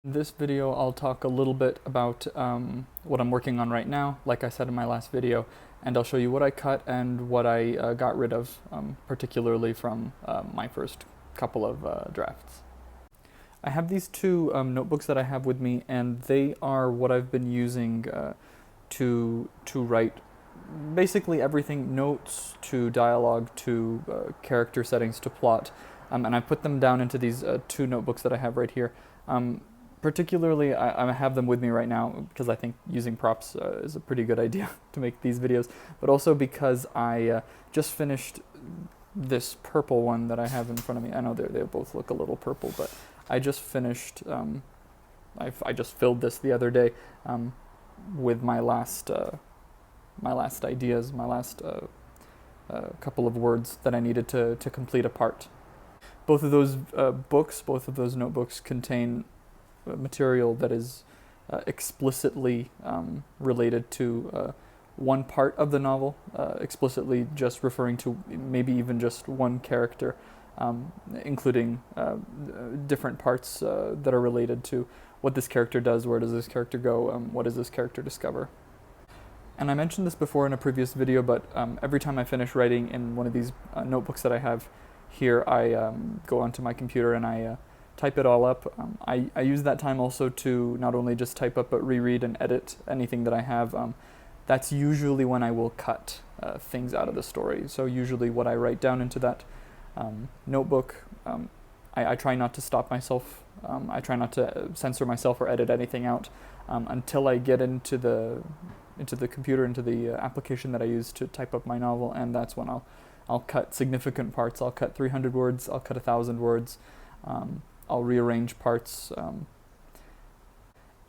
In this video, I'll talk a little bit about what I'm working on right now, like I said in my last video, and I'll show you what I cut and what I got rid of, particularly from my first couple of drafts. I have these two notebooks that I have with me, and they are what I've been using to write basically everything, notes to dialogue to character settings to plot, and I put them down into these two notebooks that I have right here. Particularly, I have them with me right now because I think using props is a pretty good idea to make these videos, but also because I just finished this purple one that I have in front of me. I know they both look a little purple, but I just finished, I just filled this the other day with my last ideas, my last couple of words that I needed to complete a part. Both of those both of those notebooks contain material that is explicitly related to one part of the novel, explicitly just referring to maybe even just one character, including different parts that are related to what this character does, where does this character go, what does this character discover. And I mentioned this before in a previous video, but every time I finish writing in one of these notebooks that I have here, I go onto my computer and I type it all up. I use that time also to not only just type up, but reread and edit anything that I have. That's usually when I will cut things out of the story. So usually what I write down into that notebook, I try not to stop myself. I try not to censor myself or edit anything out until I get into the computer, into the application that I use to type up my novel, and that's when I'll cut significant parts. I'll cut 300 words, I'll cut 1,000 words, I'll rearrange parts,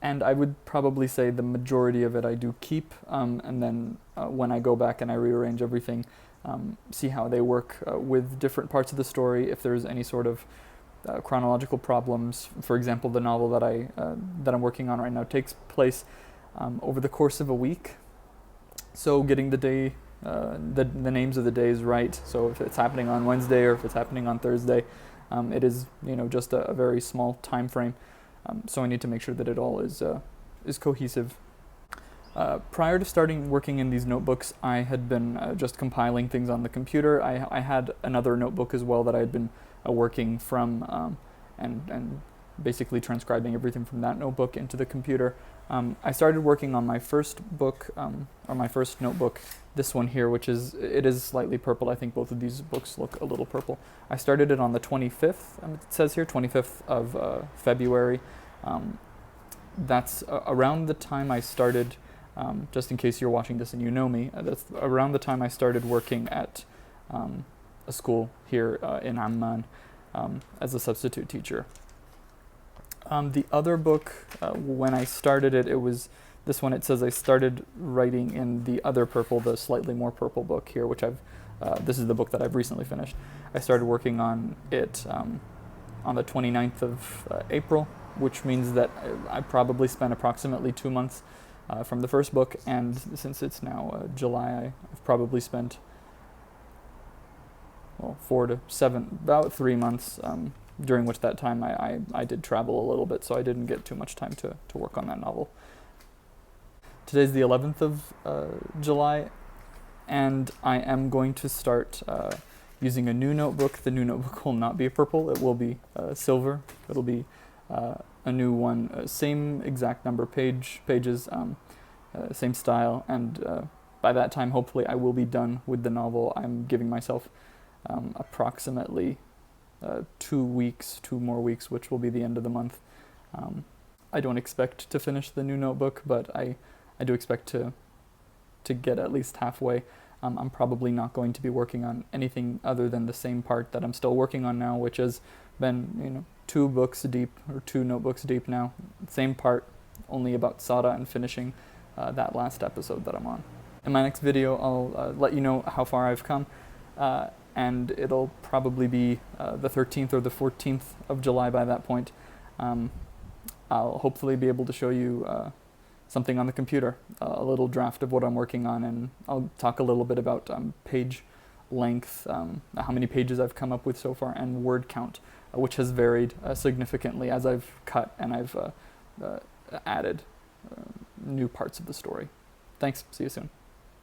and I would probably say the majority of it I do keep, and then when I go back and I rearrange everything, see how they work with different parts of the story, if there's any sort of chronological problems. For example, the novel that I'm working on right now takes place over the course of a week, so getting the names of the days right, so if it's happening on Wednesday or if it's happening on Thursday, it is just a very small time frame, so I need to make sure that it all is cohesive. Prior to starting working in these notebooks, I had been just compiling things on the computer. I had another notebook as well that I had been working from, and basically transcribing everything from that notebook into the computer. I started working on my first book, or my first notebook, this one here, it is slightly purple. I think both of these books look a little purple. I started it on the 25th, it says here, 25th of February. That's around the time I started, just in case you're watching this and you know me, that's around the time I started working at a school here in Amman as a substitute teacher. The other book, when I started it, it was this one. It says I started writing in the other purple, the slightly more purple book here, which this is the book that I've recently finished. I started working on it on the 29th of April, which means that I probably spent approximately 2 months from the first book, and since it's now July, I've probably spent 4 to 7, about 3 months, during which that time I did travel a little bit, so I didn't get too much time to work on that novel. Today's the 11th of July, and I am going to start using a new notebook. The new notebook will not be purple, it will be silver. It'll be a new one, same exact number pages, same style, and by that time hopefully I will be done with the novel. I'm giving myself approximately 2 more weeks, which will be the end of the month. I don't expect to finish the new notebook, but I do expect to get at least halfway. I'm probably not going to be working on anything other than the same part that I'm still working on now, which has been 2 books deep, or 2 notebooks deep now. Same part, only about Sada and finishing that last episode that I'm on. In my next video, I'll let you know how far I've come. And it'll probably be the 13th or the 14th of July by that point. I'll hopefully be able to show you something on the computer, a little draft of what I'm working on, and I'll talk a little bit about page length, how many pages I've come up with so far, and word count. which has varied significantly as I've cut and I've added new parts of the story. Thanks. See you soon.